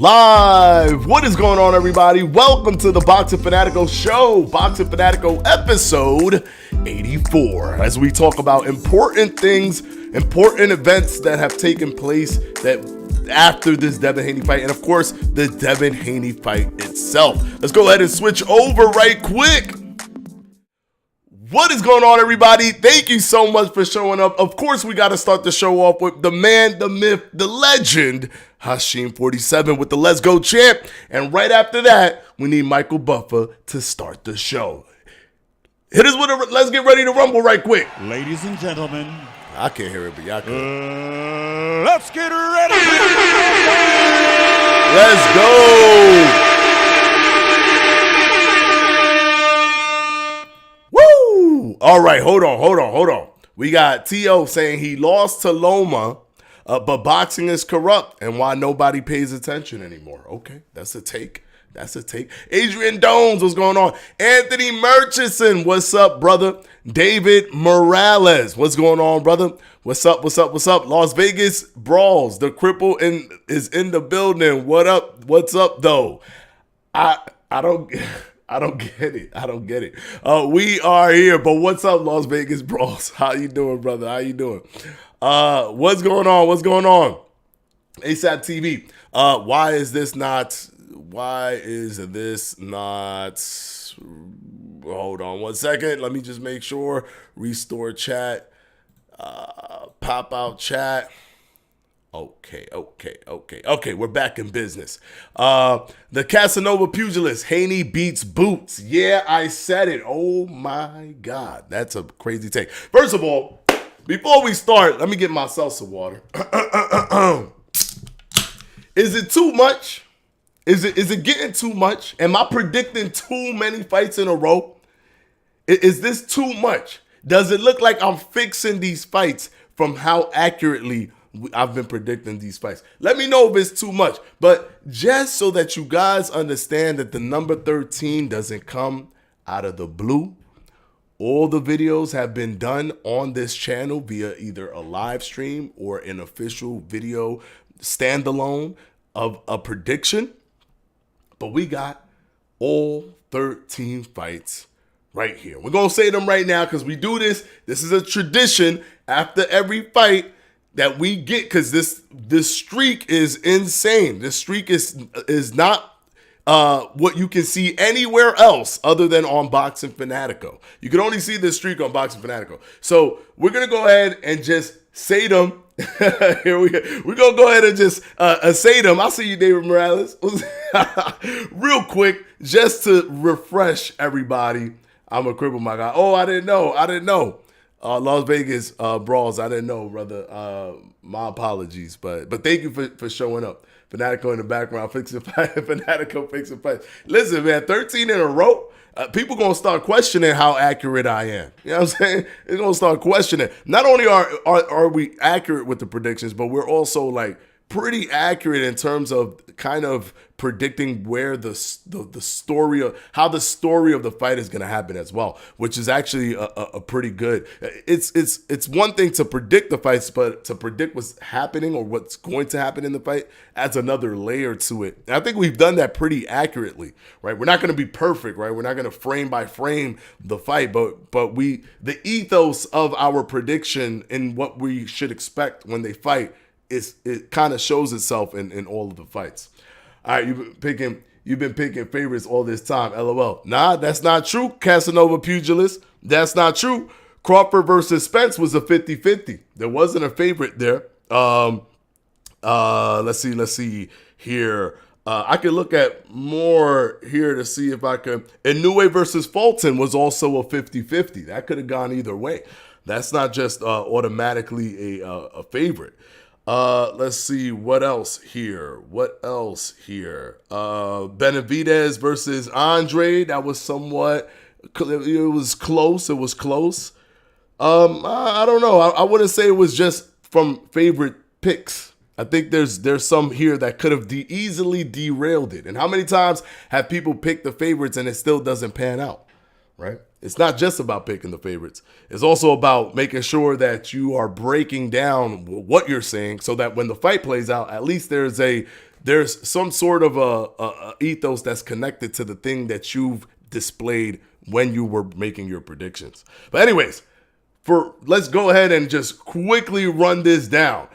Live! What is going on, everybody? Welcome to the Boxing Fanatico show, Boxing Fanatico episode 84, as we talk about important things, important events that have taken place that after this Devin Haney fight, and of course, the Devin Haney fight itself. Let's go ahead and switch over right quick. What is going on, everybody? Thank you so much for showing up. Of course, we got to start the show off with the man, the myth, the legend, Hashim47 with the Let's Go Champ. And right after that, we need Michael Buffer to start the show. Hit us with a let's get ready to rumble right quick. Ladies and gentlemen. I can't hear it, but y'all can. Let's get ready. Let's go. All right, hold on. We got T.O. saying he lost to Loma, but boxing is corrupt and why nobody pays attention anymore. Okay, that's a take. Adrian Dones, what's going on? Anthony Murchison, what's up, brother? David Morales, what's going on, brother? What's up? Las Vegas Brawls, the cripple is in the building. What up? What's up, though? I don't get it. We are here, but what's up, Las Vegas Brawls? How you doing, brother? How you doing? What's going on? ASAP TV. Why is this not? Hold on 1 second. Let me just make sure. Restore chat. Pop out chat. Okay. We're back in business. The Casanova pugilist, Haney beats Boots. Yeah, I said it. Oh my God, that's a crazy take. First of all, before we start, let me get myself some water. Is it too much? Is it getting too much? Am I predicting too many fights in a row? Is this too much? Does it look like I'm fixing these fights from how accurately I've been predicting these fights? Let me know if it's too much. But just so that you guys understand that the number 13 doesn't come out of the blue, all the videos have been done on this channel via either a live stream or an official video standalone of a prediction. But we got all 13 fights right here. We're going to say them right now because we do this. This is a tradition after every fight that we get, because this streak is insane. This streak is not what you can see anywhere else other than on Boxing Fanatico. You can only see this streak on Boxing Fanatico. So we're going to go ahead and just say them. Here we go. We're going to go ahead and just say them. I'll see you, David Morales. Real quick, just to refresh everybody. I'm a cripple, my guy. Oh, I didn't know. Las Vegas Brawls, I didn't know, brother. My apologies, but thank you for showing up. Fanatico in the background, Fanatico fixing fights. Listen, man, 13 in a row. People gonna start questioning how accurate I am. You know what I'm saying? They're gonna start questioning. Not only are we accurate with the predictions, but we're also like pretty accurate in terms of kind of predicting where the story of how the story of the fight is going to happen as well, which is actually a pretty good. It's one thing to predict the fights, but to predict what's happening or what's going to happen in the fight adds another layer to it. And I think we've done that pretty accurately, right? We're not going to be perfect, right? We're not going to frame by frame the fight, but the ethos of our prediction and what we should expect when they fight it kind of shows itself in all of the fights. All right, you've been picking favorites all this time, LOL. Nah, that's not true, Casanova pugilist. That's not true. Crawford versus Spence was a 50-50. There wasn't a favorite there. Let's see here. I could look at more here to see if I could. Inoue versus Fulton was also a 50-50. That could have gone either way. That's not just automatically a favorite. Let's see what else here. Benavidez versus Andre. That was somewhat. It was close. I don't know. I wouldn't say it was just from favorite picks. I think there's some here that could have easily derailed it. And how many times have people picked the favorites and it still doesn't pan out, right? It's not just about picking the favorites. It's also about making sure that you are breaking down what you're saying so that when the fight plays out, at least there's a there's some sort of a ethos that's connected to the thing that you've displayed when you were making your predictions. But anyways, let's go ahead and just quickly run this down.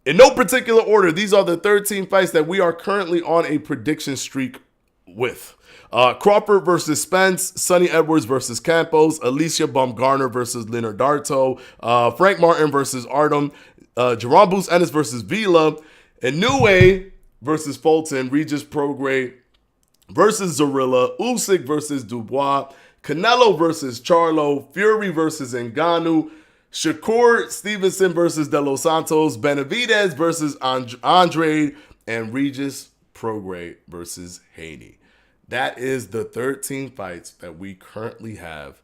In no particular order, these are the 13 fights that we are currently on a prediction streak with. Crawford versus Spence, Sonny Edwards versus Campos, Alicia Baumgartner versus Leonardo, Frank Martin versus Artem, Jerome Boots Ennis versus Vila, Inoue versus Fulton, Regis Prograis versus Zorilla, Usyk versus Dubois, Canelo versus Charlo, Fury versus Ngannou, Shakur Stevenson versus De Los Santos, Benavidez versus Andre, and Regis Prograis versus Haney. That is the 13 fights that we currently have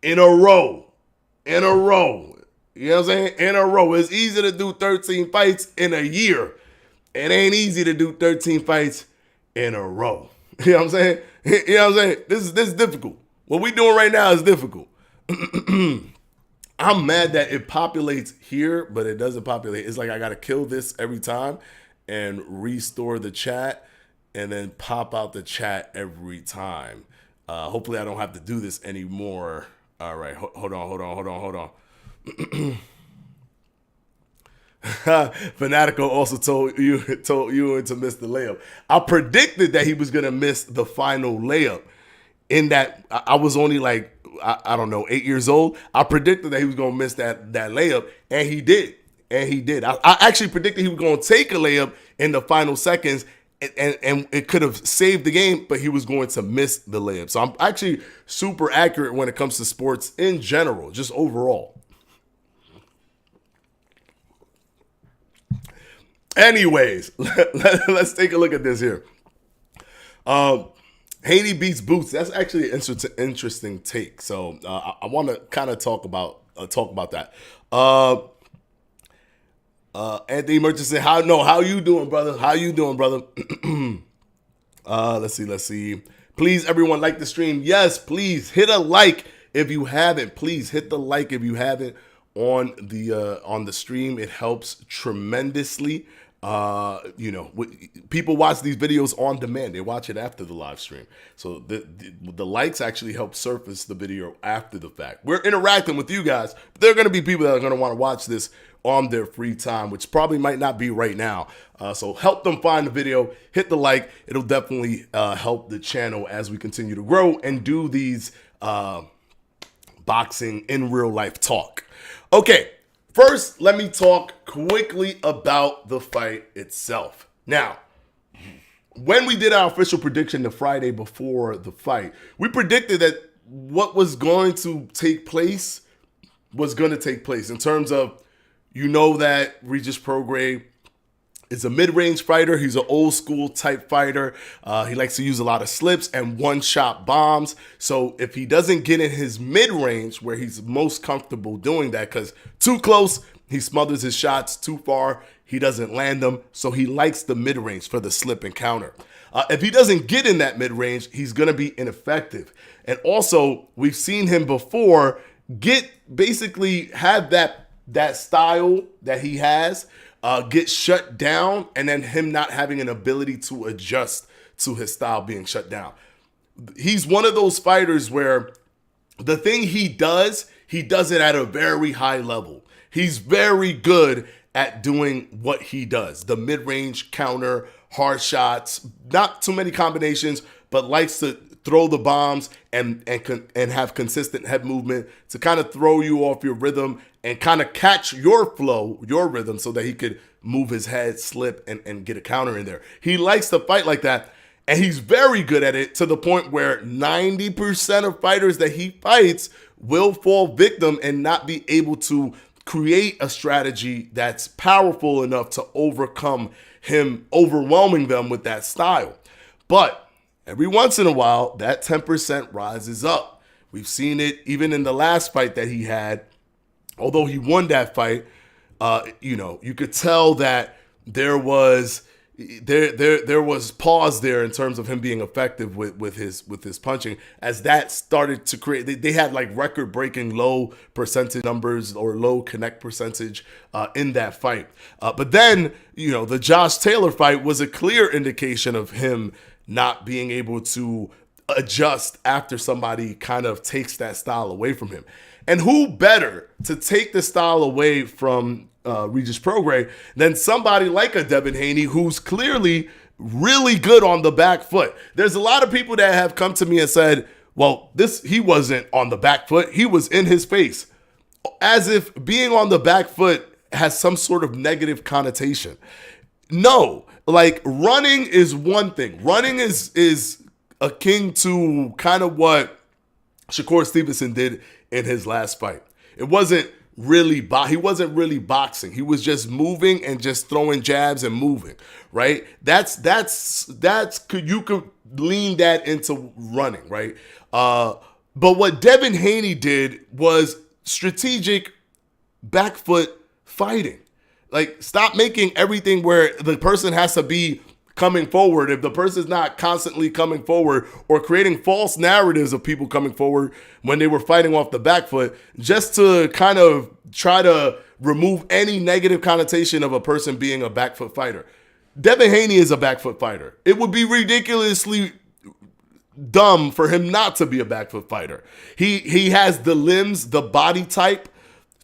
in a row. In a row. You know what I'm saying? In a row. It's easy to do 13 fights in a year. It ain't easy to do 13 fights in a row. You know what I'm saying? You know what I'm saying? This is difficult. What we doing right now is difficult. I'm mad that it populates here, but it doesn't populate. It's like I got to kill this every time and restore the chat and then pop out the chat every time. Hopefully I don't have to do this anymore. All right, hold on. Fanatico also told you to miss the layup. I predicted that he was gonna miss the final layup. In that I was only like I don't know 8 years old. I predicted that he was gonna miss that layup, and he did. I actually predicted he was gonna take a layup in the final seconds, and it could have saved the game, but he was going to miss the layup. So I'm actually super accurate when it comes to sports in general, just overall. Anyways, let's take a look at this here. Haney beats Boots. That's actually an interesting take. So I want to kind of talk about that. Anthony Merchant said, how you doing, brother? How you doing, brother? Let's see. Please, everyone, like the stream. Yes, please hit a like if you haven't. Please hit the like if you haven't on the stream. It helps tremendously. People watch these videos on demand. They watch it after the live stream. So the likes actually help surface the video after the fact. We're interacting with you guys, but there are going to be people that are going to want to watch this on their free time, which probably might not be right now. So help them find the video, hit the like. It'll definitely help the channel as we continue to grow and do these boxing in real life talk. Okay. First, let me talk quickly about the fight itself. Now, when we did our official prediction the Friday before the fight, we predicted that what was going to take place was going to take place in terms of, that Regis Prograis is a mid-range fighter. He's an old-school type fighter. He likes to use a lot of slips and one-shot bombs. So if he doesn't get in his mid-range, where he's most comfortable doing that, because too close, he smothers his shots. Too far, he doesn't land them. So he likes the mid-range for the slip and counter. If he doesn't get in that mid-range, he's going to be ineffective. And also, we've seen him before have that style that he has, get shut down, and then him not having an ability to adjust to his style being shut down. He's one of those fighters where the thing he does it at a very high level. He's very good at doing what he does. The mid-range counter, hard shots, not too many combinations, but likes to throw the bombs and have consistent head movement to kind of throw you off your rhythm and kind of catch your flow, your rhythm, so that he could move his head, slip, and get a counter in there. He likes to fight like that, and he's very good at it to the point where 90% of fighters that he fights will fall victim and not be able to create a strategy that's powerful enough to overcome him overwhelming them with that style. But every once in a while, that 10% rises up. We've seen it even in the last fight that he had. Although he won that fight, you could tell that there was, there was pause there in terms of him being effective with his punching, as that started to create. They had like record breaking low percentage numbers or low connect percentage in that fight. But then the Josh Taylor fight was a clear indication of him not being able to adjust after somebody kind of takes that style away from him. And who better to take the style away from Regis Prograis than somebody like a Devin Haney, who's clearly really good on the back foot. There's a lot of people that have come to me and said, well, he wasn't on the back foot, he was in his face. As if being on the back foot has some sort of negative connotation. No, like running is one thing. Running is akin to kind of what Shakur Stevenson did in his last fight. It wasn't really he wasn't really boxing. He was just moving and just throwing jabs and moving, right? That's you could lean that into running, right? But what Devin Haney did was strategic back foot fighting. Like, stop making everything where the person has to be coming forward. If the person's not constantly coming forward, or creating false narratives of people coming forward when they were fighting off the back foot, just to kind of try to remove any negative connotation of a person being a back foot fighter. Devin Haney is a back foot fighter. It would be ridiculously dumb for him not to be a back foot fighter. He has the limbs, the body type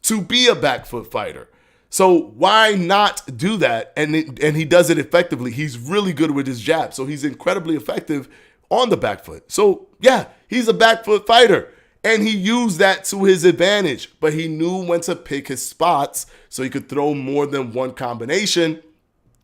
to be a back foot fighter. So why not do that? And he does it effectively. He's really good with his jab. So he's incredibly effective on the back foot. So yeah, he's a back foot fighter. And he used that to his advantage. But he knew when to pick his spots so he could throw more than one combination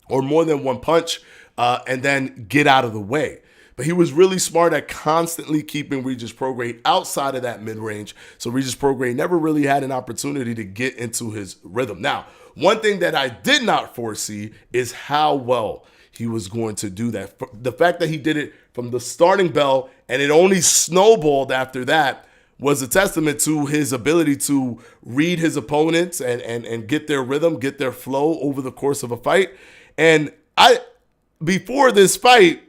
or more than one punch and then get out of the way. But he was really smart at constantly keeping Regis Prograis outside of that mid-range. So Regis Prograis never really had an opportunity to get into his rhythm. Now, one thing that I did not foresee is how well he was going to do that. The fact that he did it from the starting bell and it only snowballed after that was a testament to his ability to read his opponents and get their rhythm, get their flow over the course of a fight. And before this fight,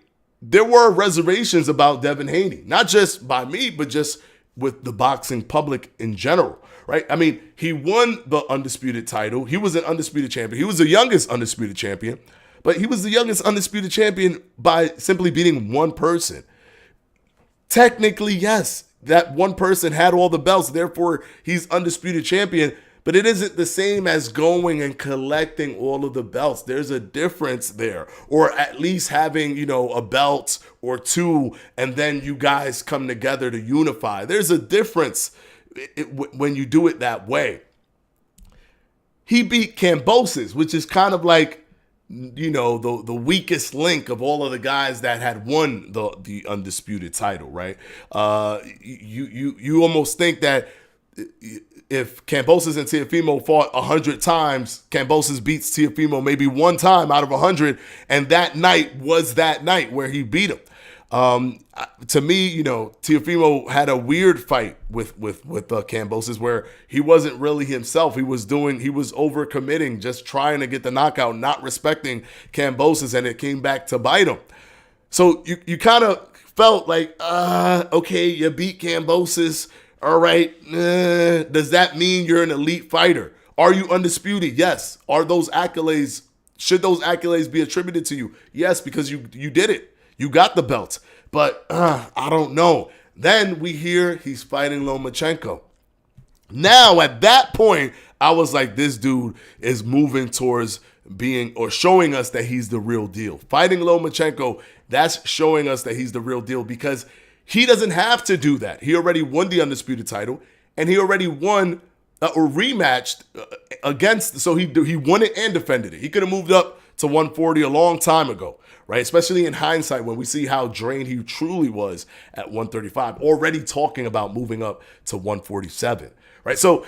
there were reservations about Devin Haney, not just by me, but just with the boxing public in general, right? I mean, he won the undisputed title. He was an undisputed champion. He was the youngest undisputed champion, but he was the youngest undisputed champion by simply beating one person. Technically, yes, that one person had all the belts, therefore he's undisputed champion. But it isn't the same as going and collecting all of the belts. There's a difference there. Or at least having, a belt or two, and then you guys come together to unify. There's a difference when you do it that way. He beat Kambosos, which is kind of like, the weakest link of all of the guys that had won the undisputed title, right? You almost think that if Kambosos and Teofimo fought 100 times, Kambosos beats Teofimo maybe one time out of 100, and that night was that night where he beat him. To me, Teofimo had a weird fight with Kambosos where he wasn't really himself. He was overcommitting, just trying to get the knockout, not respecting Kambosos, and it came back to bite him. So you kind of felt like, okay, you beat Kambosos. All right, does that mean you're an elite fighter? Are you undisputed? Yes. Should those accolades be attributed to you? Yes, because you did it. You got the belt. But I don't know. Then we hear he's fighting Lomachenko. Now, at that point, I was like, this dude is moving towards being or showing us that he's the real deal. Fighting Lomachenko, that's showing us that he's the real deal, because he doesn't have to do that. He already won the undisputed title, and he already won or rematched against. So he won it and defended it. He could have moved up to 140 a long time ago, right? Especially in hindsight when we see how drained he truly was at 135, already talking about moving up to 147, right? So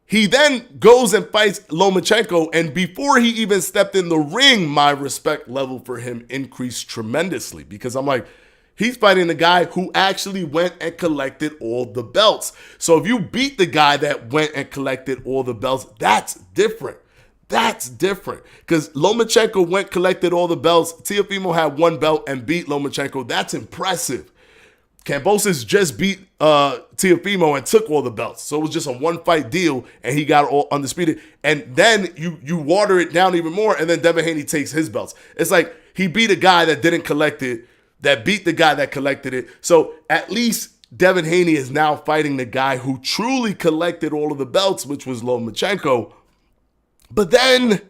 he then goes and fights Lomachenko, and before he even stepped in the ring, my respect level for him increased tremendously, because I'm like, he's fighting the guy who actually went and collected all the belts. So if you beat the guy that went and collected all the belts, that's different. That's different because Lomachenko went, collected all the belts. Teofimo had one belt and beat Lomachenko. That's impressive. Kambosos just beat Teofimo and took all the belts. So it was just a one-fight deal, and he got all undisputed. And then you water it down even more, and then Devin Haney takes his belts. It's like he beat a guy that didn't collect it, that beat the guy that collected it. So at least Devin Haney is now fighting the guy who truly collected all of the belts, which was Lomachenko. But then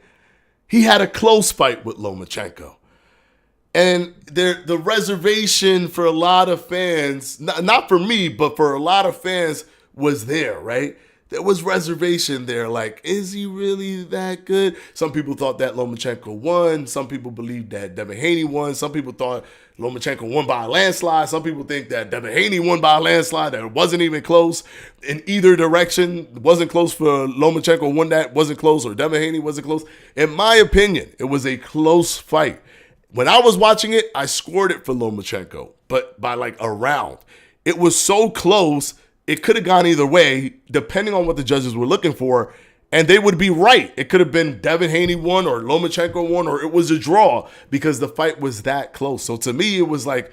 he had a close fight with Lomachenko. And the reservation for a lot of fans, not for me, but for a lot of fans, was there, right? There was reservation there. Like, is he really that good? Some people thought that Lomachenko won. Some people believed that Devin Haney won. Some people thought Lomachenko won by a landslide. Some people think that Devin Haney won by a landslide, that it wasn't even close in either direction. It wasn't close for Lomachenko won that, wasn't close, or Devin Haney wasn't close. In my opinion, it was a close fight. When I was watching it, I scored it for Lomachenko, but by like a round. It was so close, it could have gone either way, depending on what the judges were looking for, and they would be right. It could have been Devin Haney won or Lomachenko won, or it was a draw because the fight was that close. So to me, it was like,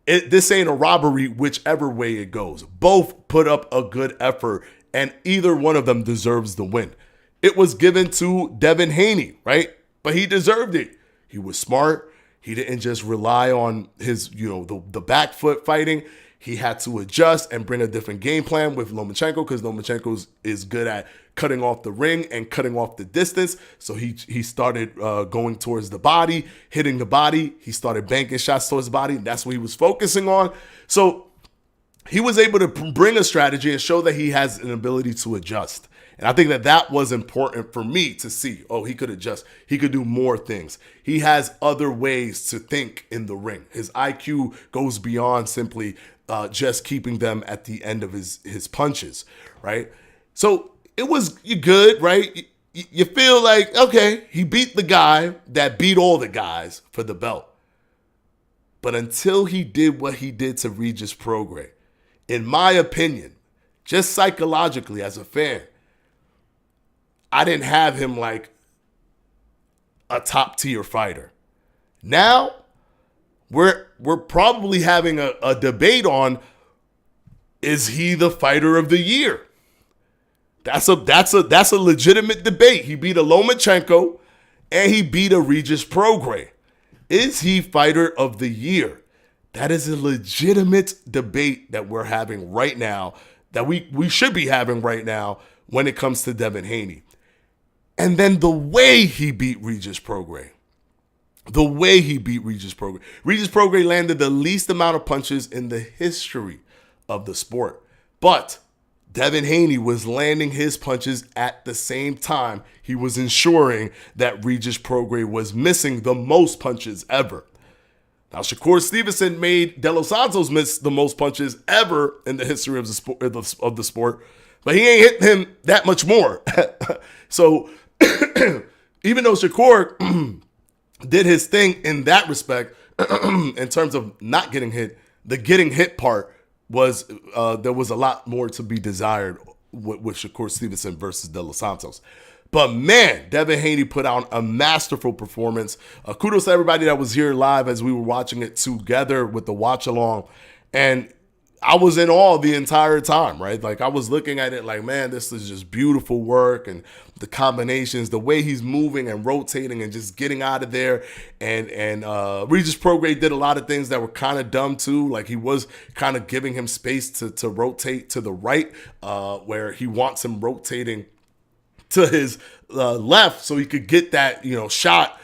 this ain't a robbery whichever way it goes. Both put up a good effort, and either one of them deserves the win. It was given to Devin Haney, right? But he deserved it. He was smart. He didn't just rely on his, the back foot fighting. He had to adjust and bring a different game plan with Lomachenko because Lomachenko is good at cutting off the ring and cutting off the distance. So he started going towards the body, hitting the body. He started banking shots towards the body. That's what he was focusing on. So he was able to bring a strategy and show that he has an ability to adjust. And I think that was important for me to see. Oh, he could adjust. He could do more things. He has other ways to think in the ring. His IQ goes beyond simply just keeping them at the end of his punches, right? So it was good, right? You feel like, okay, he beat the guy that beat all the guys for the belt. But until he did what he did to Regis Prograis, in my opinion, just psychologically as a fan, I didn't have him like a top tier fighter. Now we're probably having a debate on, is he the fighter of the year? That's a legitimate debate. He beat a Lomachenko and he beat a Regis Prograis. Is he fighter of the year? That is a legitimate debate that we're having right now, that we should be having right now when it comes to Devin Haney. And then the way he beat Regis Prograis. Regis Prograis landed the least amount of punches in the history of the sport. But Devin Haney was landing his punches at the same time. He was ensuring that Regis Prograis was missing the most punches ever. Now, Shakur Stevenson made De Los Santos miss the most punches ever in the history of the sport, but he ain't hit him that much more. So even though Shakur did his thing in that respect, in terms of not getting hit, the getting hit part was there was a lot more to be desired with Shakur Stevenson versus De Los Santos. But man, Devin Haney put out a masterful performance. Kudos to everybody that was here live as we were watching it together with the watch along. And I was in awe the entire time, right? Like I was looking at it like, man, this is just beautiful work, and the combinations, the way he's moving and rotating and just getting out of there. And Regis Prograis did a lot of things that were kind of dumb too. Like he was kind of giving him space to rotate to the right, where he wants him rotating to his left so he could get that, shot.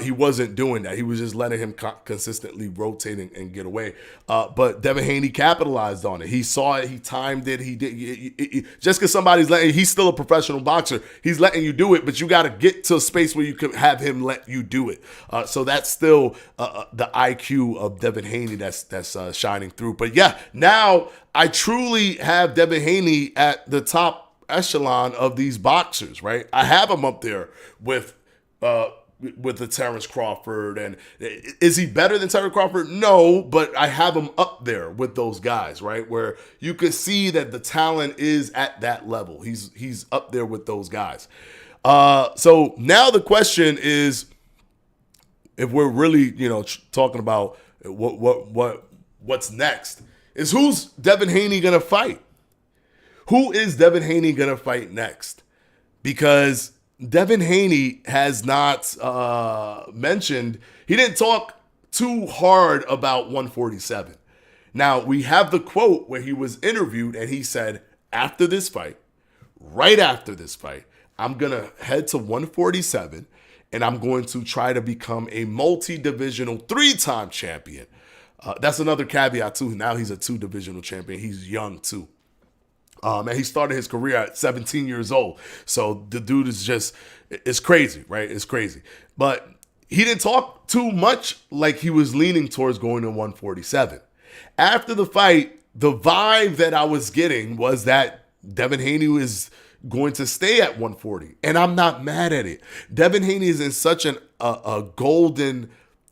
He wasn't doing that. He was just letting him consistently rotating and get away. But Devin Haney capitalized on it. He saw it. He timed it. He did. Just because somebody's he's still a professional boxer. He's letting you do it, but you got to get to a space where you can have him let you do it. So that's still the IQ of Devin Haney that's shining through. But yeah, now I truly have Devin Haney at the top echelon of these boxers, right? I have him up there with the Terrence Crawford. And is he better than Terrence Crawford? No, but I have him up there with those guys, right? Where you can see that the talent is at that level. He's up there with those guys. So now the question is, if we're really, talking about what's next, is who's Devin Haney gonna fight? Who is Devin Haney gonna fight next? Because Devin Haney has not mentioned, he didn't talk too hard about 147. Now, we have the quote where he was interviewed and he said, after this fight, right after this fight, I'm going to head to 147 and I'm going to try to become a multi-divisional 3-time champion. That's another caveat too. Now he's a 2-divisional champion. He's young too. And he started his career at 17 years old. So the dude is just, it's crazy, right? It's crazy. But he didn't talk too much like he was leaning towards going to 147. After the fight, the vibe that I was getting was that Devin Haney is going to stay at 140. And I'm not mad at it. Devin Haney is in such a golden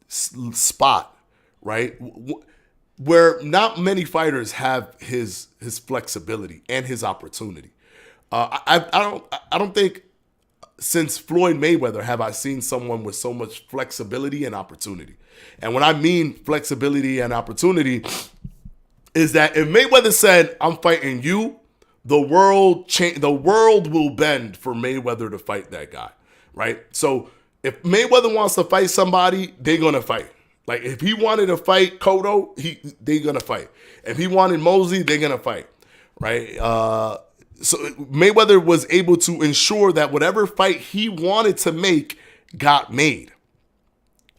spot, right? Where not many fighters have his flexibility and his opportunity. I don't think since Floyd Mayweather have I seen someone with so much flexibility and opportunity. And when I mean flexibility and opportunity, is that if Mayweather said, I'm fighting you, the world will bend for Mayweather to fight that guy, right? So if Mayweather wants to fight somebody, they're going to fight. Like if he wanted to fight Cotto, they're going to fight. If he wanted Mosley, they're going to fight, right? So Mayweather was able to ensure that whatever fight he wanted to make got made.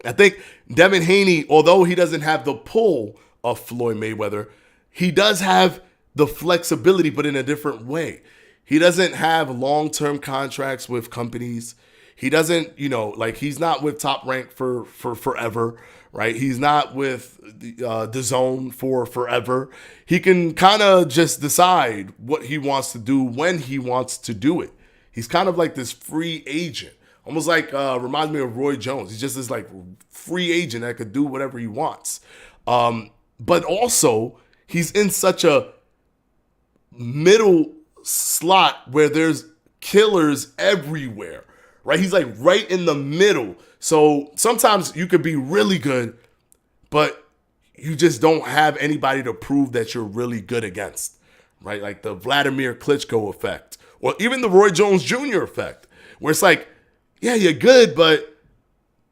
I think Devin Haney, although he doesn't have the pull of Floyd Mayweather, he does have the flexibility, but in a different way. He doesn't have long-term contracts with companies. He doesn't, he's not with Top Rank for forever, right? He's not with the Zone for forever. He can kind of just decide what he wants to do when he wants to do it. He's kind of like this free agent, almost like reminds me of Roy Jones. He's just this like free agent that could do whatever he wants. But also, he's in such a middle slot where there's killers everywhere, right? He's like right in the middle. So sometimes you could be really good, but you just don't have anybody to prove that you're really good against, right? Like the Vladimir Klitschko effect, or even the Roy Jones Jr. effect, where it's like, yeah, you're good, but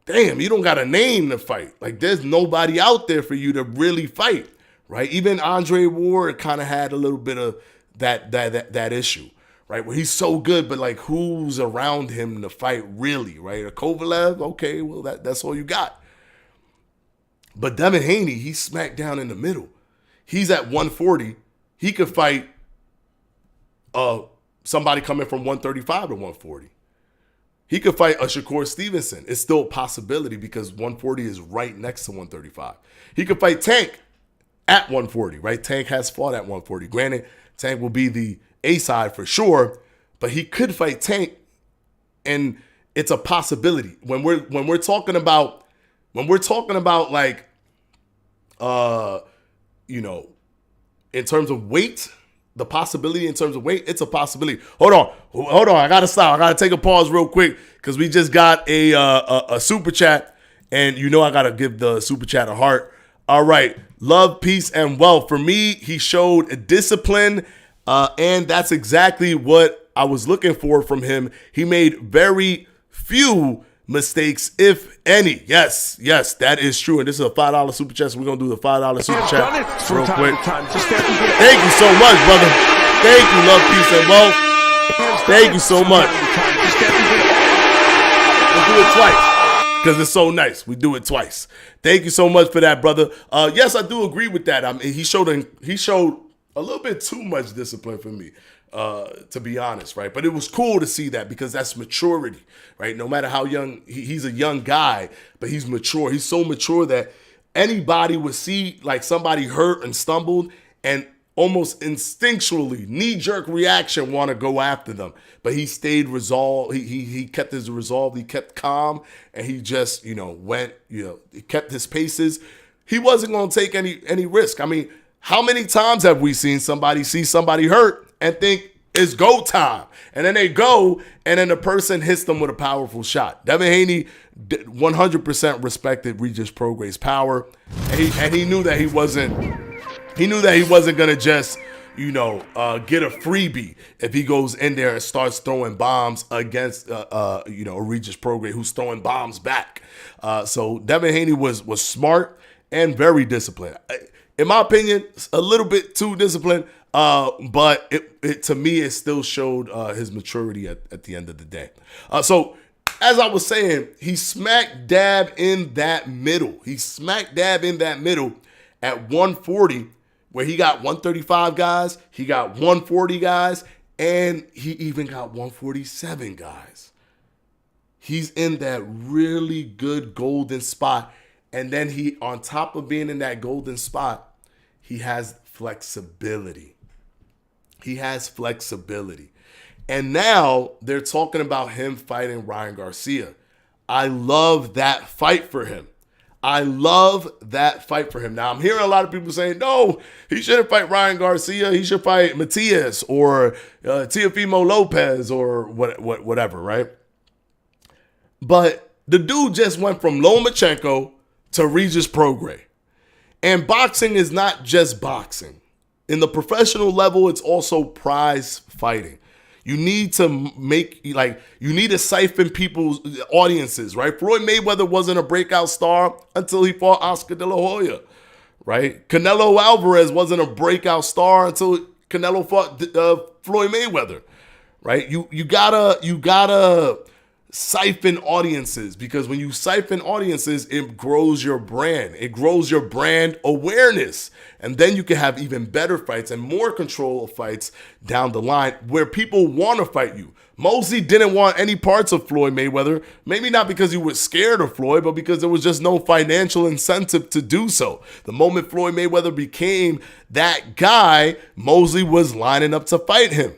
damn, you don't got a name to fight. Like there's nobody out there for you to really fight, right? Even Andre Ward kind of had a little bit of that issue, right? Where he's so good, but like who's around him to fight really, right? A Kovalev, okay, well that's all you got. But Devin Haney, he's smack down in the middle. He's at 140. He could fight somebody coming from 135 to 140. He could fight a Shakur Stevenson. It's still a possibility because 140 is right next to 135. He could fight Tank at 140, right? Tank has fought at 140. Granted, Tank will be the A side for sure, but he could fight Tank, and it's a possibility. When we're talking about like, in terms of weight, the possibility in terms of weight, it's a possibility. Hold on. I gotta stop. I gotta take a pause real quick because we just got a super chat, and I gotta give the super chat a heart. All right, love, peace, and wealth. For me, he showed a discipline, and that's exactly what I was looking for from him. He made very few mistakes, if any. Yes, that is true. And this is a $5 super chat, so we're going to do the $5 super chat real quick. Thank you so much, brother. Thank you, love, peace, and wealth. Thank you so much. We'll do it twice because it's so nice. We do it twice. Thank you so much for that, brother. Yes, I do agree with that. I mean, he showed a little bit too much discipline for me, to be honest, right? But it was cool to see that because that's maturity, right? No matter how young, he's a young guy, but he's mature. He's so mature that anybody would see like somebody hurt and stumbled and almost instinctually, knee-jerk reaction, want to go after them. But he stayed resolved. He kept his resolve. He kept calm, and he just, went, he kept his paces. He wasn't going to take any risk. I mean, how many times have we seen somebody see somebody hurt and think It's go time. And then they go, and then the person hits them with a powerful shot. Devin Haney 100% respected Regis Prograis' power, and he knew that he wasn't gonna just get a freebie if he goes in there and starts throwing bombs against Regis Prograis, who's throwing bombs back. So Devin Haney was smart and very disciplined. In my opinion, a little bit too disciplined. But it to me, it still showed his maturity at the end of the day. So as I was saying, he smack dab in that middle. He smack dab in that middle at 140, where he got 135 guys, he got 140 guys, and he even got 147 guys. He's in that really good golden spot. And then he, on top of being in that golden spot, he has flexibility. He has flexibility. And now they're talking about him fighting Ryan Garcia. I love that fight for him. Now, I'm hearing a lot of people saying, no, he shouldn't fight Ryan Garcia. He should fight Matias or Teofimo Lopez or whatever, right? But the dude just went from Lomachenko to Regis Prograis. And boxing is not just boxing. In the professional level, it's also prize fighting. You need to you need to siphon people's audiences, right? Floyd Mayweather wasn't a breakout star until he fought Oscar De La Hoya, right? Canelo Alvarez wasn't a breakout star until Canelo fought Floyd Mayweather, right? You gotta siphon audiences, because when you siphon audiences, it grows your brand. It grows your brand awareness. And then you can have even better fights and more control of fights down the line where people want to fight you. Mosley didn't want any parts of Floyd Mayweather, maybe not because he was scared of Floyd, but because there was just no financial incentive to do so. The moment Floyd Mayweather became that guy, Mosley was lining up to fight him.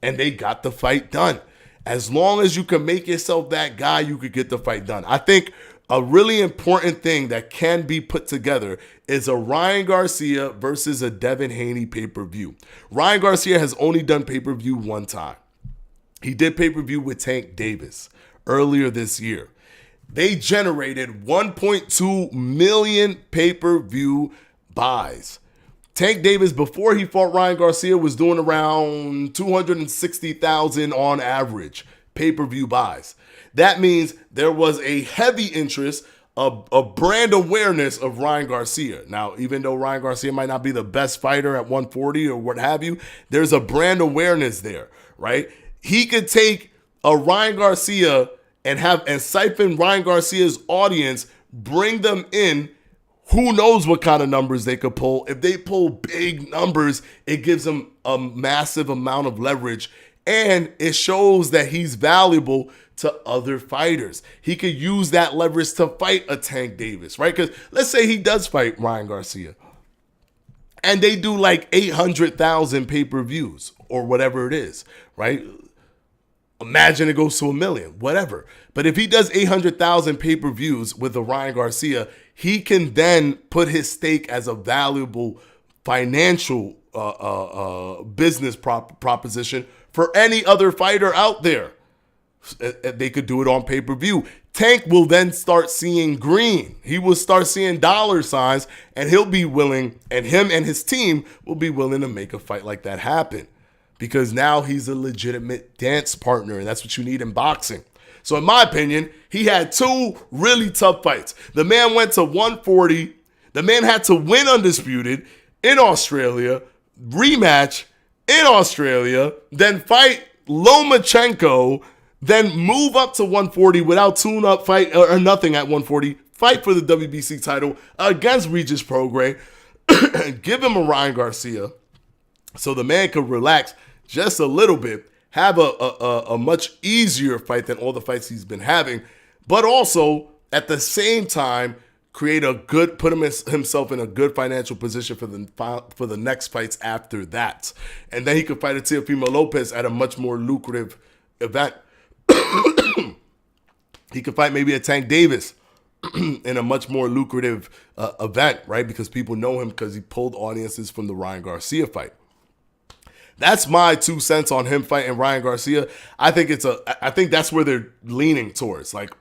And they got the fight done. As long as you can make yourself that guy, you could get the fight done. I think a really important thing that can be put together is a Ryan Garcia versus a Devin Haney pay-per-view. Ryan Garcia has only done pay-per-view one time. He did pay-per-view with Tank Davis earlier this year. They generated 1.2 million pay-per-view buys. Tank Davis, before he fought Ryan Garcia, was doing around 260,000 on average pay-per-view buys. That means there was a heavy interest, a brand awareness of Ryan Garcia. Now, even though Ryan Garcia might not be the best fighter at 140 or what have you, there's a brand awareness there, right? He could take a Ryan Garcia and siphon Ryan Garcia's audience, bring them in. Who knows what kind of numbers they could pull. If they pull big numbers, it gives them a massive amount of leverage, and it shows that he's valuable to other fighters. He could use that leverage to fight a Tank Davis, right? Because let's say he does fight Ryan Garcia, and they do like 800,000 pay-per-views or whatever it is, right? Imagine it goes to 1 million, whatever. But if he does 800,000 pay-per-views with a Ryan Garcia, he can then put his stake as a valuable financial business proposition for any other fighter out there. They could do it on pay-per-view. Tank will then start seeing green. He will start seeing dollar signs, and he'll be willing, and him and his team will be willing to make a fight like that happen. Because now he's a legitimate dance partner, and that's what you need in boxing. So in my opinion, he had two really tough fights. The man went to 140. The man had to win undisputed in Australia, rematch in Australia, then fight Lomachenko, then move up to 140 without tune-up fight or nothing at 140, fight for the WBC title against Regis Prograis, give him a Ryan Garcia so the man could relax just a little bit, have a much easier fight than all the fights he's been having, but also at the same time put himself in a good financial position for the next fights after that. And then he could fight a Teofimo Lopez at a much more lucrative event. He could fight maybe a Tank Davis in a much more lucrative event, right? Because people know him because he pulled audiences from the Ryan Garcia fight. That's my 2 cents on him fighting Ryan Garcia. I think that's where they're leaning towards. Like,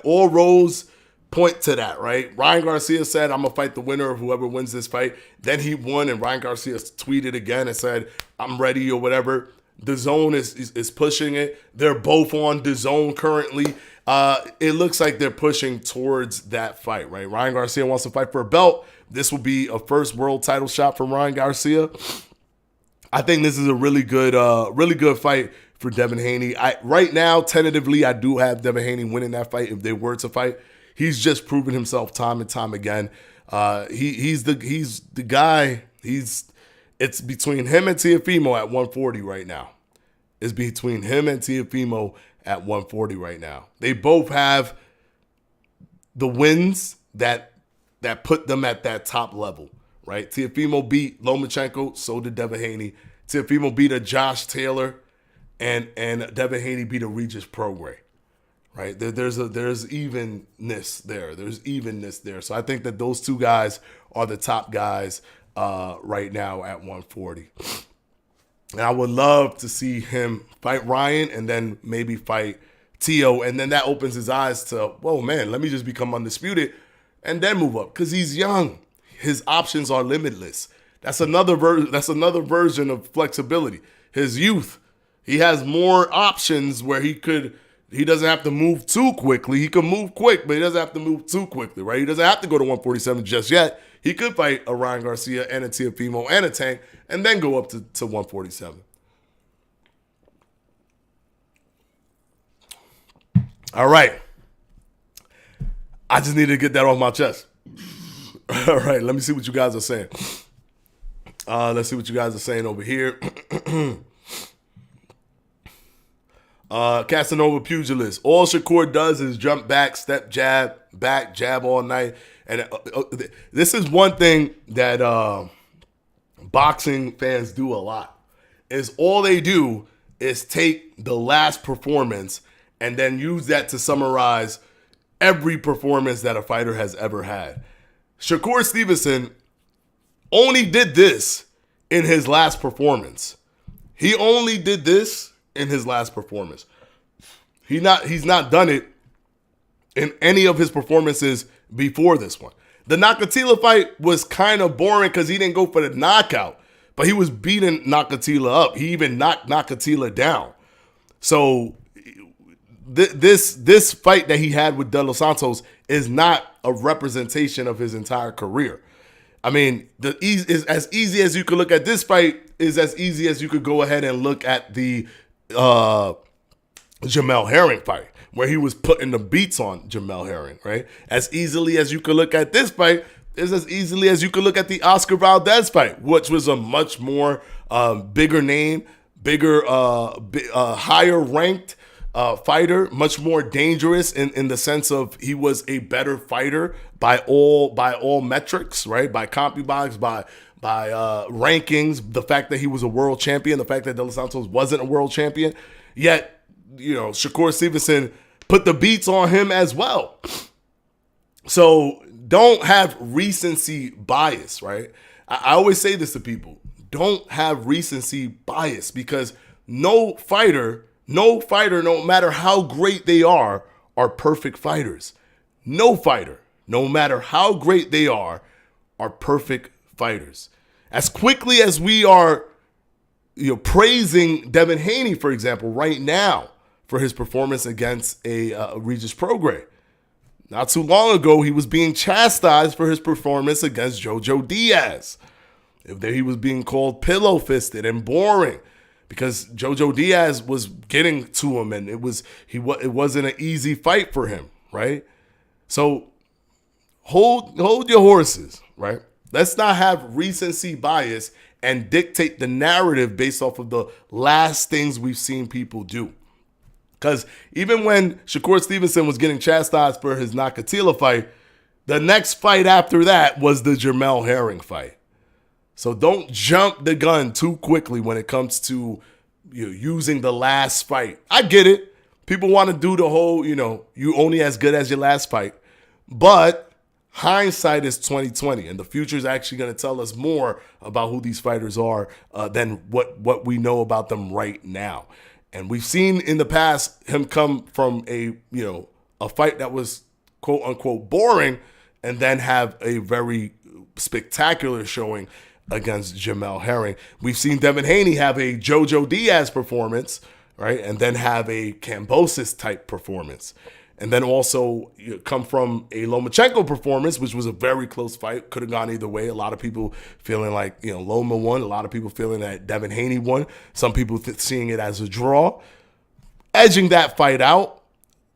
all roads point to that, right? Ryan Garcia said, I'm going to fight the winner of whoever wins this fight. Then he won, and Ryan Garcia tweeted again and said, I'm ready or whatever. DAZN is pushing it. They're both on DAZN currently. It looks like they're pushing towards that fight, right? Ryan Garcia wants to fight for a belt. This will be a first world title shot from Ryan Garcia. I think this is a really good fight for Devin Haney. Right now, tentatively, I do have Devin Haney winning that fight if they were to fight. He's just proven himself time and time again. He's the guy. It's between him and Teofimo at 140 right now. It's between him and Teofimo at 140 right now. They both have the wins that put them at that top level, right? Teofimo beat Lomachenko, so did Devin Haney. Teofimo beat a Josh Taylor, and Devin Haney beat a Regis Prograis, right? There's evenness there. There's evenness there. So I think that those two guys are the top guys right now at 140. And I would love to see him fight Ryan and then maybe fight Tio, and then that opens his eyes to, whoa, man, let me just become undisputed and then move up, because he's young. His options are limitless. That's another version of flexibility. His youth, he has more options where he doesn't have to move too quickly. He can move quick, but he doesn't have to move too quickly, right? He doesn't have to go to 147 just yet. He could fight a Ryan Garcia and a Teofimo and a Tank and then go up to 147. All right. I just needed to get that off my chest. All right, let me see what you guys are saying. Let's see what you guys are saying over here. Casanova Pugilist. All Shakur does is jump back, step jab, back, jab all night. And this is one thing that boxing fans do a lot. Is all they do is take the last performance and then use that to summarize every performance that a fighter has ever had. Shakur Stevenson only did this in his last performance. He only did this in his last performance. He's not done it in any of his performances before this one. The Nakatila fight was kind of boring because he didn't go for the knockout, but he was beating Nakatila up. He even knocked Nakatila down. So this fight that he had with De Los Santos is not a representation of his entire career. I mean, as easy as you could look at this fight is as easy as you could go ahead and look at the Jamel Herring fight, where he was putting the beats on Jamel Herring, right? As easily as you could look at this fight is as easily as you could look at the Oscar Valdez fight, which was a much more bigger name, higher ranked fighter, much more dangerous in the sense of he was a better fighter by all metrics, right? By CompuBox, by rankings, the fact that he was a world champion, the fact that De Los Santos wasn't a world champion, yet, Shakur Stevenson put the beats on him as well. So don't have recency bias, right? I always say this to people. Don't have recency bias, because no fighter, no matter how great they are perfect fighters. No fighter, no matter how great they are perfect fighters. As quickly as we are praising Devin Haney, for example, right now for his performance against a Regis Prograis. Not too long ago, he was being chastised for his performance against Jojo Diaz. He was being called pillow-fisted and boring because Jojo Diaz was getting to him, and it wasn't an easy fight for him, right? So hold your horses, right? Let's not have recency bias and dictate the narrative based off of the last things we've seen people do. Because even when Shakur Stevenson was getting chastised for his Nakatila fight, the next fight after that was the Jamel Herring fight. So don't jump the gun too quickly when it comes to using the last fight. I get it. People want to do the whole, you only as good as your last fight. But hindsight is 2020, and the future is actually going to tell us more about who these fighters are than what we know about them right now. And we've seen in the past him come from a fight that was quote unquote boring, and then have a very spectacular showing against Jamel Herring. We've seen Devin Haney have a Jojo Diaz performance, right, and then have a Kambosos type performance. And then also come from a Lomachenko performance, which was a very close fight. Could have gone either way. A lot of people feeling like, Loma won. A lot of people feeling that Devin Haney won. Some people seeing it as a draw. Edging that fight out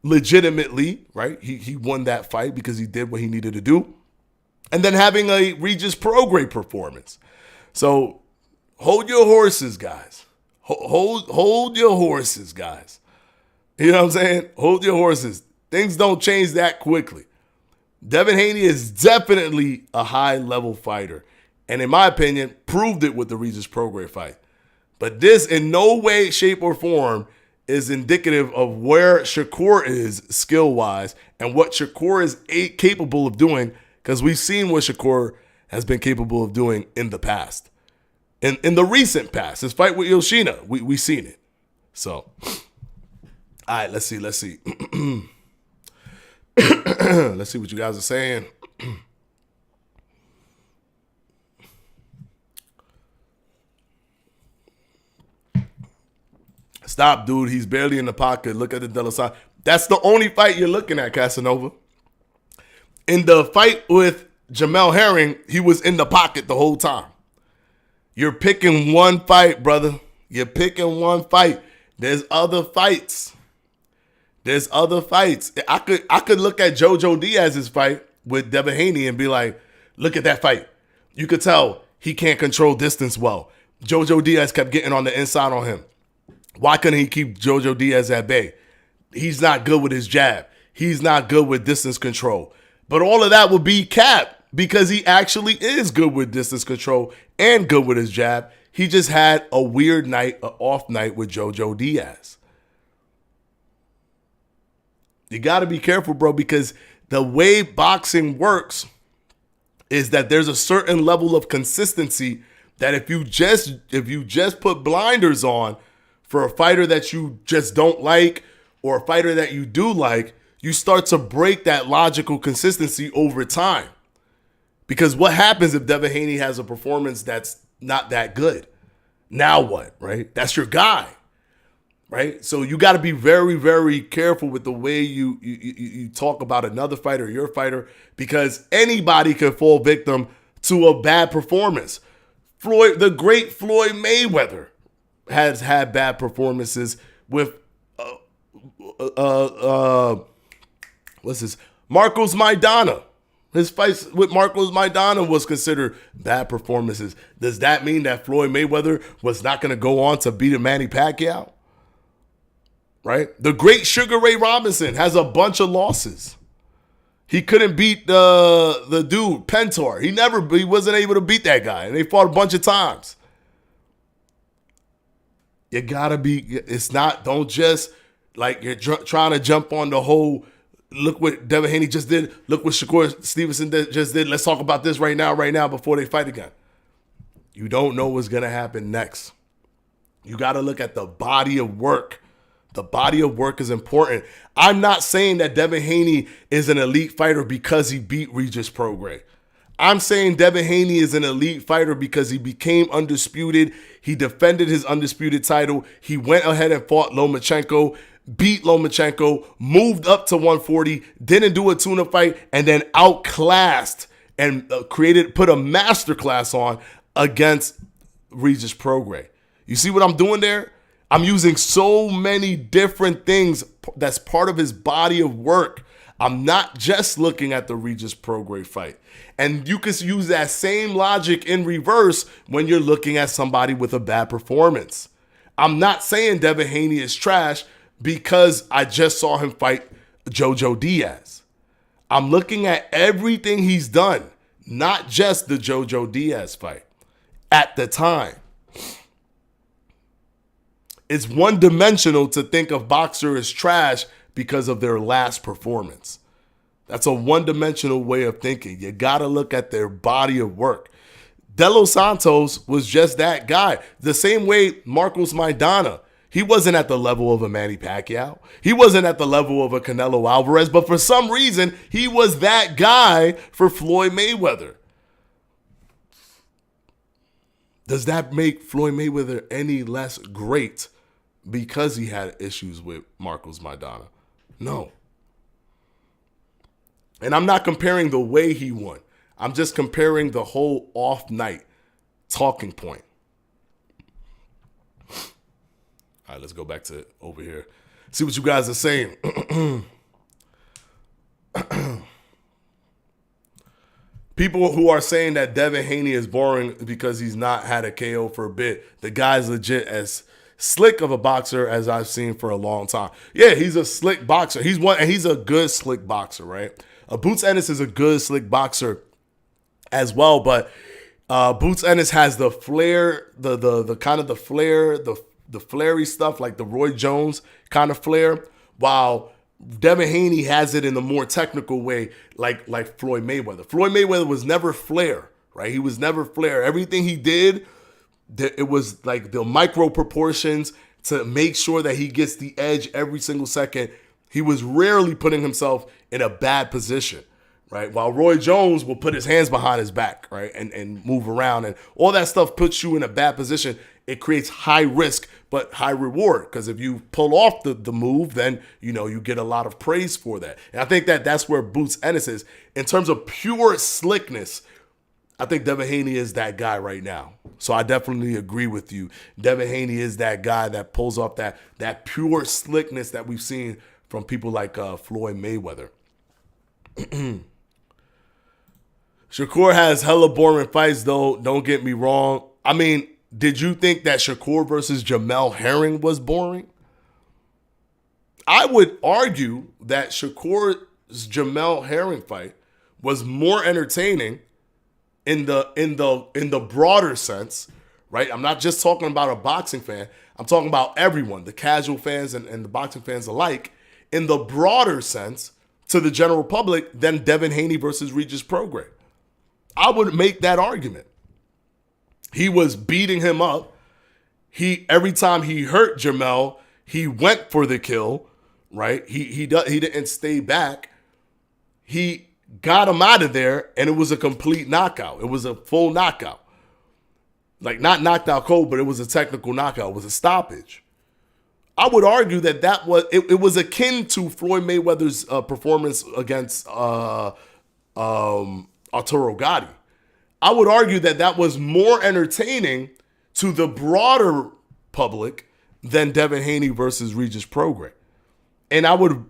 legitimately, right? He won that fight because he did what he needed to do. And then having a Regis Prograis performance. So hold your horses, guys. Hold your horses, guys. You know what I'm saying? Hold your horses. Things don't change that quickly. Devin Haney is definitely a high-level fighter. And in my opinion, proved it with the Regis Prograis fight. But this in no way, shape, or form is indicative of where Shakur is skill-wise and what Shakur is capable of doing, because we've seen what Shakur has been capable of doing in the past. In the recent past, his fight with Yoshina, we've seen it. So, all right, let's see. Let's see what you guys are saying. Stop, dude. He's barely in the pocket. Look at the De La Salle. That's the only fight you're looking at, Casanova. In the fight with Jamel Herring, he was in the pocket the whole time. You're picking one fight, brother. You're picking one fight. There's other fights. I could look at Jojo Diaz's fight with Devin Haney and be like, look at that fight. You could tell he can't control distance well. Jojo Diaz kept getting on the inside on him. Why couldn't he keep Jojo Diaz at bay? He's not good with his jab. He's not good with distance control. But all of that would be cap because he actually is good with distance control and good with his jab. He just had a weird night, an off night with Jojo Diaz. You got to be careful, bro, because the way boxing works is that there's a certain level of consistency that if you just put blinders on for a fighter that you just don't like or a fighter that you do like, you start to break that logical consistency over time. Because what happens if Devin Haney has a performance that's not that good? Now what, right? That's your guy. Right? So you got to be very, very careful with the way you talk about another fighter, your fighter, because anybody can fall victim to a bad performance. The great Floyd Mayweather has had bad performances with Marcos Maidana. His fights with Marcos Maidana was considered bad performances. Does that mean that Floyd Mayweather was not going to go on to beat a Manny Pacquiao? Right? The great Sugar Ray Robinson has a bunch of losses. He couldn't beat the dude, Pentar. He wasn't able to beat that guy. And they fought a bunch of times. You gotta be, don't just, like you're trying to jump on the whole, look what Devin Haney just did, look what Shakur Stevenson just did, let's talk about this right now, before they fight again. You don't know what's gonna happen next. You gotta look at the body of work. The body of work is important. I'm not saying that Devin Haney is an elite fighter because he beat Regis Prograis. I'm saying Devin Haney is an elite fighter because he became undisputed. He defended his undisputed title. He went ahead and fought Lomachenko, beat Lomachenko, moved up to 140, didn't do a tuna fight, and then outclassed and put a masterclass on against Regis Prograis. You see what I'm doing there? I'm using so many different things that's part of his body of work. I'm not just looking at the Regis Prograis fight. And you can use that same logic in reverse when you're looking at somebody with a bad performance. I'm not saying Devin Haney is trash because I just saw him fight Jojo Diaz. I'm looking at everything he's done, not just the Jojo Diaz fight at the time. It's one-dimensional to think of boxer as trash because of their last performance. That's a one-dimensional way of thinking. You got to look at their body of work. De Los Santos was just that guy. The same way Marcos Maidana. He wasn't at the level of a Manny Pacquiao. He wasn't at the level of a Canelo Alvarez, but for some reason, he was that guy for Floyd Mayweather. Does that make Floyd Mayweather any less great because he had issues with Marcos Maidana? No. And I'm not comparing the way he won. I'm just comparing the whole off night talking point. All right, let's go back to over here. See what you guys are saying. People who are saying that Devin Haney is boring because he's not had a KO for a bit. The guy's legit as slick of a boxer as I've seen for a long time. Yeah, he's a slick boxer. He's a good slick boxer, right? Boots Ennis is a good slick boxer as well, but Boots Ennis has the flair, the kind of the flair, the flary stuff like the Roy Jones kind of flair, while Devin Haney has it in the more technical way like Floyd Mayweather. Floyd Mayweather was never flair, right? He was never flair. Everything he did, it was like the micro proportions to make sure that he gets the edge every single second. He was rarely putting himself in a bad position, right? While Roy Jones will put his hands behind his back, right, and move around, and all that stuff puts you in a bad position. It creates high risk but high reward, because if you pull off the move, then you get a lot of praise for that. And I think that's where Boots Ennis is. In terms of pure slickness, I think Devin Haney is that guy right now. So I definitely agree with you. Devin Haney is that guy that pulls off that pure slickness that we've seen from people like Floyd Mayweather. Shakur has hella boring fights, though. Don't get me wrong. I mean, did you think that Shakur versus Jamel Herring was boring? I would argue that Shakur's Jamel Herring fight was more entertaining in the broader sense, right? I'm not just talking about a boxing fan. I'm talking about everyone, the casual fans and the boxing fans alike, in the broader sense to the general public than Devin Haney versus Regis Prograis. I would make that argument. He was beating him up. Every time he hurt Jamel, he went for the kill, right? He didn't stay back. He got him out of there, and it was a complete knockout. It was a full knockout. Like, not knocked out cold, but it was a technical knockout. It was a stoppage. I would argue that was akin to Floyd Mayweather's performance against Arturo Gotti. I would argue that was more entertaining to the broader public than Devin Haney versus Regis Prograis. And I would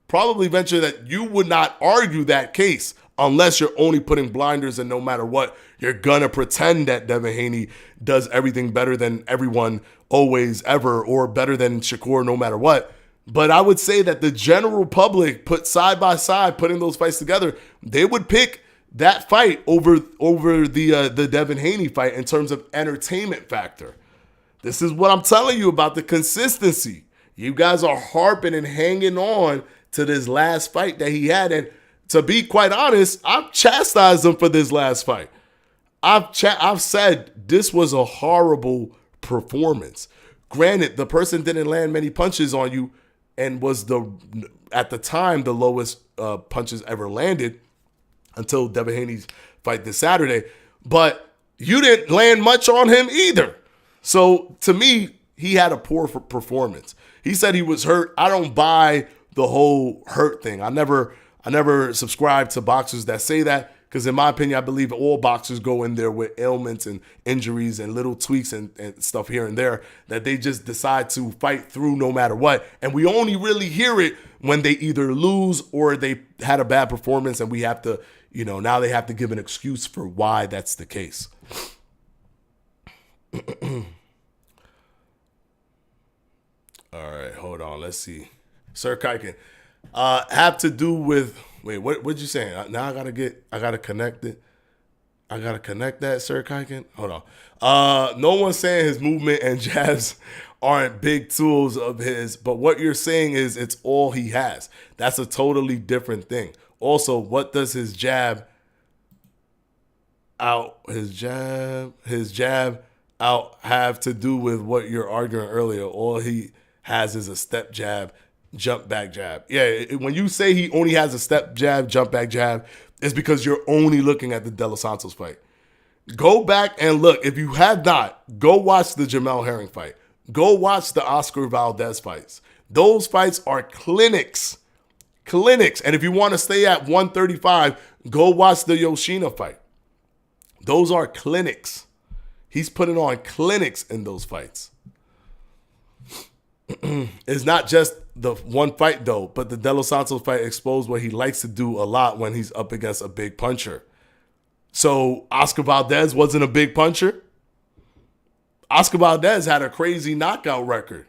probably venture that you would not argue that case unless you're only putting blinders, and no matter what, you're going to pretend that Devin Haney does everything better than everyone always ever, or better than Shakur no matter what. But I would say that the general public, put side by side, putting those fights together, they would pick that fight over the Devin Haney fight in terms of entertainment factor. This is what I'm telling you about the consistency. You guys are harping and hanging on to this last fight that he had. And to be quite honest, I've chastised him for this last fight. I've said this was a horrible performance. Granted, the person didn't land many punches on you and was at the time the lowest punches ever landed until Devin Haney's fight this Saturday. But you didn't land much on him either. So to me, he had a poor performance. He said he was hurt. I don't buy the whole hurt thing. I never subscribe to boxers that say that, because in my opinion, I believe all boxers go in there with ailments and injuries and little tweaks and stuff here and there that they just decide to fight through no matter what. And we only really hear it when they either lose or they had a bad performance, and we have to, now they have to give an excuse for why that's the case. All right, hold on. Let's see. Sir Kiken. Have to do with, wait, what'd you say? Now I gotta connect it. I gotta connect that, Sir Kiken. Hold on. No one's saying his movement and jabs aren't big tools of his, but what you're saying is it's all he has. That's a totally different thing. Also, what does his jab out have to do with what you're arguing earlier? All he has is a step jab, jump back jab. Yeah, when you say he only has a step jab, jump back jab, it's because you're only looking at the De Los Santos fight. Go back and look. If you have not, go watch the Jamel Herring fight. Go watch the Oscar Valdez fights. Those fights are clinics. Clinics. And if you want to stay at 135, go watch the Yoshina fight. Those are clinics. He's putting on clinics in those fights. It's not just the one fight, though, but the De Los Santos fight exposed what he likes to do a lot when he's up against a big puncher. So Oscar Valdez wasn't a big puncher. Oscar Valdez had a crazy knockout record.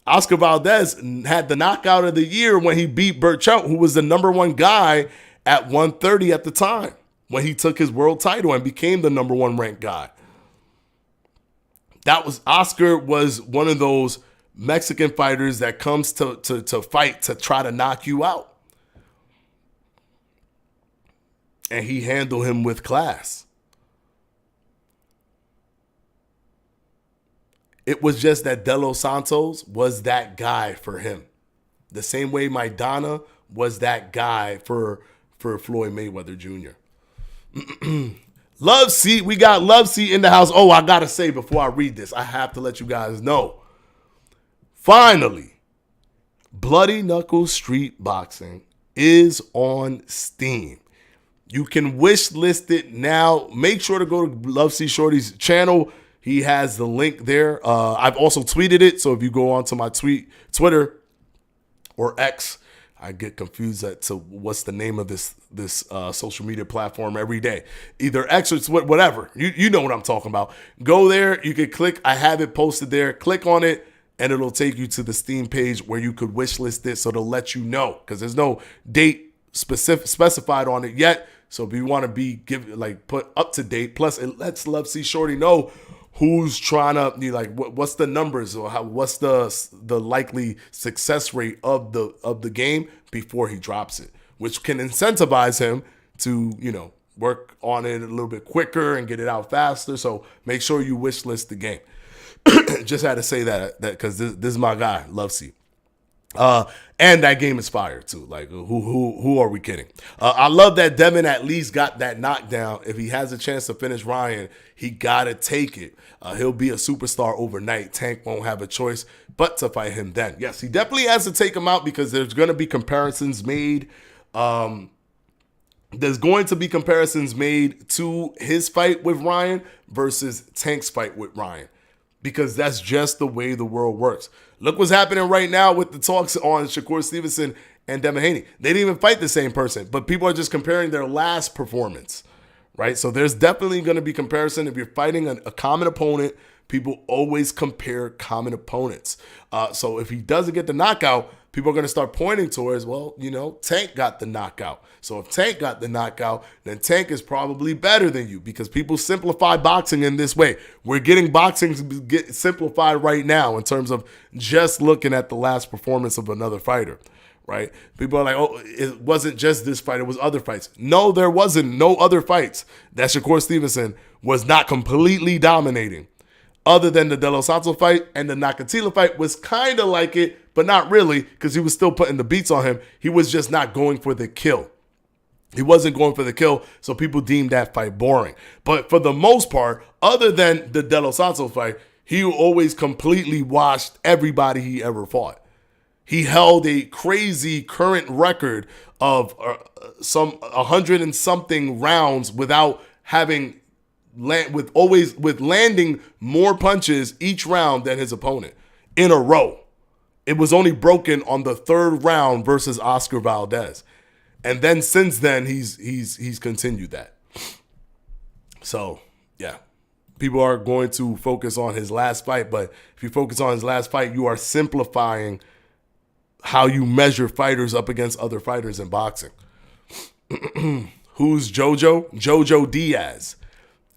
Oscar Valdez had the knockout of the year when he beat Burchelt, who was the number one guy at 130 at the time, when he took his world title and became the number one ranked guy. Oscar was one of those Mexican fighters that comes to fight to try to knock you out. And he handled him with class. It was just that De Los Santos was that guy for him. The same way Maidana was that guy for Floyd Mayweather Jr. Love Seat, we got Love Seat in the house. Oh, I got to say before I read this, I have to let you guys know. Finally, Bloody Knuckle Street Boxing is on Steam. You can wish list it now. Make sure to go to Love C Shorty's channel. He has the link there. I've also tweeted it. So if you go onto my Twitter or X, I get confused as to what's the name of this social media platform every day. Either X or Twitter, whatever. You know what I'm talking about. Go there. You can click. I have it posted there. Click on it, and it'll take you to the Steam page where you could wish list it. So they'll let you know, because there's no date specified on it yet. So if you want to be put up to date, plus it lets Love C Shorty know who's trying to what's the numbers, or what's the likely success rate of the game before he drops it, which can incentivize him to work on it a little bit quicker and get it out faster. So make sure you wish list the game. Just had to say that because this is my guy, Love C. And that game is fire too. Like, who are we kidding? I love that Devin at least got that knockdown. If he has a chance to finish Ryan, he gotta take it. He'll be a superstar overnight. Tank won't have a choice but to fight him then. Yes, he definitely has to take him out, because there's gonna be comparisons made. There's going to be comparisons made to his fight with Ryan versus Tank's fight with Ryan, because that's just the way the world works. Look what's happening right now with the talks on Shakur Stevenson and Devin Haney. They didn't even fight the same person, but people are just comparing their last performance, right? So there's definitely going to be comparison. If you're fighting a common opponent, people always compare common opponents. So if he doesn't get the knockout, people are going to start pointing towards, Tank got the knockout. So if Tank got the knockout, then Tank is probably better than you, because people simplify boxing in this way. We're getting boxing to get simplified right now in terms of just looking at the last performance of another fighter, right? People are like, oh, it wasn't just this fight, it was other fights. No, there wasn't no other fights that Shakur Stevenson was not completely dominating. Other than the De Los Santos fight, and the Nakatila fight was kind of like it, but not really, because he was still putting the beats on him. He was just not going for the kill. He wasn't going for the kill, so people deemed that fight boring. But for the most part, other than the De Los Santos fight, he always completely washed everybody he ever fought. He held a crazy current record of some 100 and something rounds without having landing more punches each round than his opponent in a row. It was only broken on the third round versus Oscar Valdez. And then since then, he's continued that. So, yeah. People are going to focus on his last fight, but if you focus on his last fight, you are simplifying how you measure fighters up against other fighters in boxing. Who's JoJo? JoJo Diaz.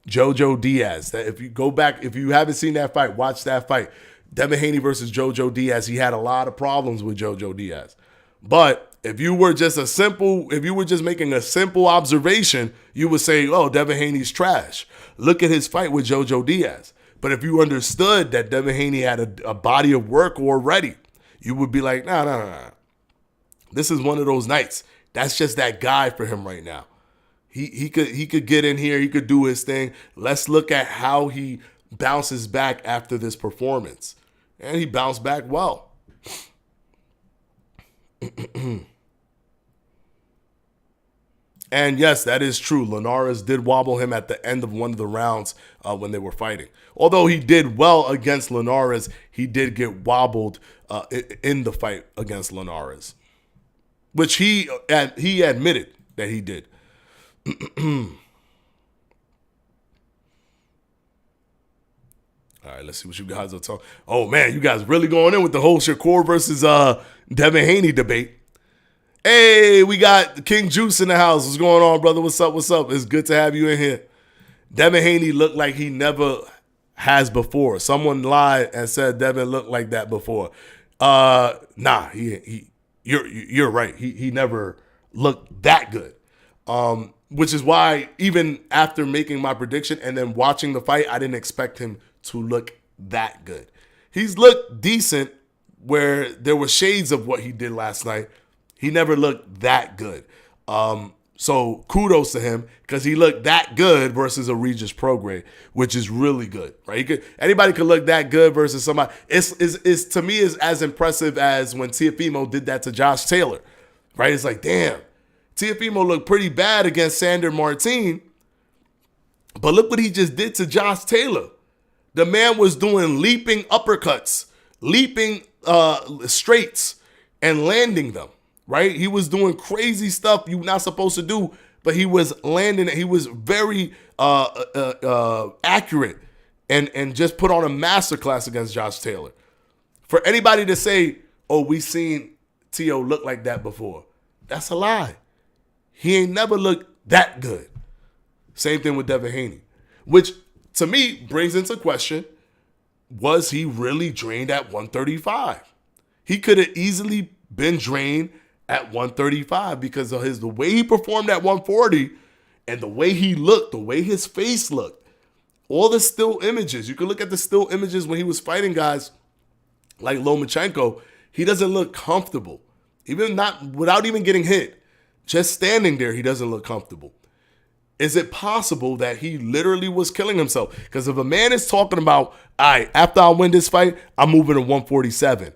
JoJo Diaz. That if you go back, if you haven't seen that fight, watch that fight. Devin Haney versus JoJo Diaz. He had a lot of problems with JoJo Diaz. But If you were just making a simple observation, you would say, oh, Devin Haney's trash. Look at his fight with JoJo Diaz. But if you understood that Devin Haney had a body of work already, you would be like, nah. This is one of those nights. That's just that guy for him right now. He could get in here. He could do his thing. Let's look at how he bounces back after this performance. And he bounced back well. And yes, that is true. Linares did wobble him at the end of one of the rounds when they were fighting. Although he did well against Linares, he did get wobbled in the fight against Linares, which he admitted that he did. All right, let's see what you guys are talking. Oh man, you guys really going in with the whole Shakur versus Devin Haney debate. Hey, we got King Juice in the house. What's going on, brother? What's up? It's good to have you in here. Devin Haney looked like he never has before. Someone lied and said Devin looked like that before. Nah, you're right. He never looked that good. Which is why even after making my prediction and then watching the fight, I didn't expect him to look that good. He's looked decent where there were shades of what he did last night. He never looked that good. So kudos to him because he looked that good versus a Regis Prograis, which is really good, right? Anybody could look that good versus somebody. It's to me is as impressive as when Teofimo did that to Josh Taylor, right? It's like, damn, Teofimo looked pretty bad against Sander Martin, but look what he just did to Josh Taylor. The man was doing leaping uppercuts, leaping straights, and landing them. Right? He was doing crazy stuff you're not supposed to do, but he was landing it. He was very accurate and just put on a masterclass against Josh Taylor. For anybody to say, oh, we seen T.O. look like that before, that's a lie. He ain't never looked that good. Same thing with Devin Haney, which to me brings into question, was he really drained at 135? He could have easily been drained at 135 because of the way he performed at 140 and the way he looked, the way his face looked. All the still images. You can look at the still images when he was fighting guys like Lomachenko. He doesn't look comfortable. Without even getting hit. Just standing there, he doesn't look comfortable. Is it possible that he literally was killing himself? Because if a man is talking about, all right, after I win this fight, I'm moving to 147.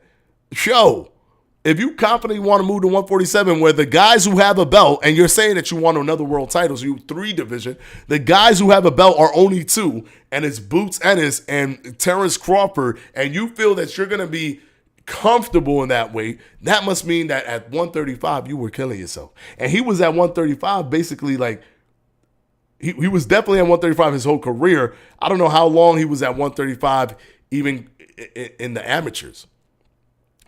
If you confidently want to move to 147, where the guys who have a belt, and you're saying that you want another world title, so you 3 division, the guys who have a belt are only 2, and it's Boots Ennis and Terrence Crawford, and you feel that you're going to be comfortable in that weight, that must mean that at 135, you were killing yourself. And he was at 135 basically like, he was definitely at 135 his whole career. I don't know how long he was at 135 even in the amateurs.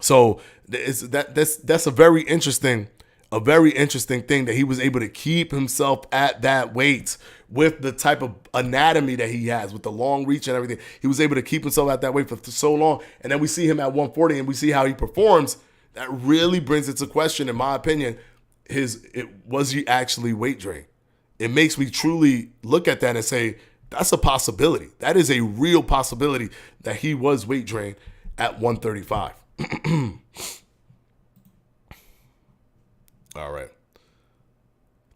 So that's a very interesting thing that he was able to keep himself at that weight with the type of anatomy that he has, with the long reach and everything. He was able to keep himself at that weight for so long. And then we see him at 140 and we see how he performs. That really brings into question, in my opinion, was he actually weight drained? It makes me truly look at that and say, that's a possibility. That is a real possibility that he was weight drained at 135. All right.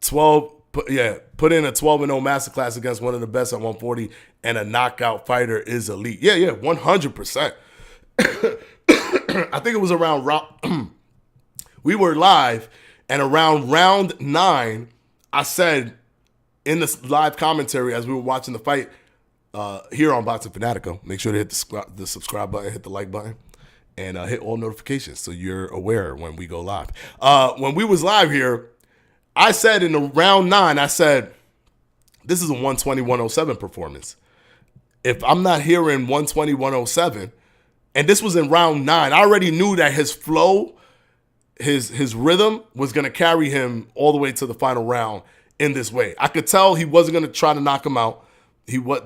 Put in a 12-0 masterclass against one of the best at 140 and a knockout fighter is elite. Yeah, 100%. I think it was around we were live, and around round 9, I said in the live commentary as we were watching the fight here on Boxing Fanatico, make sure to hit the subscribe button, hit the like button, and hit all notifications so you're aware when we go live. When we was live here, I said in the round 9, I said, this is a 120-107 performance. If I'm not hearing 120-107, and this was in round 9, I already knew that his flow, his rhythm was going to carry him all the way to the final round in this way. I could tell he wasn't going to try to knock him out.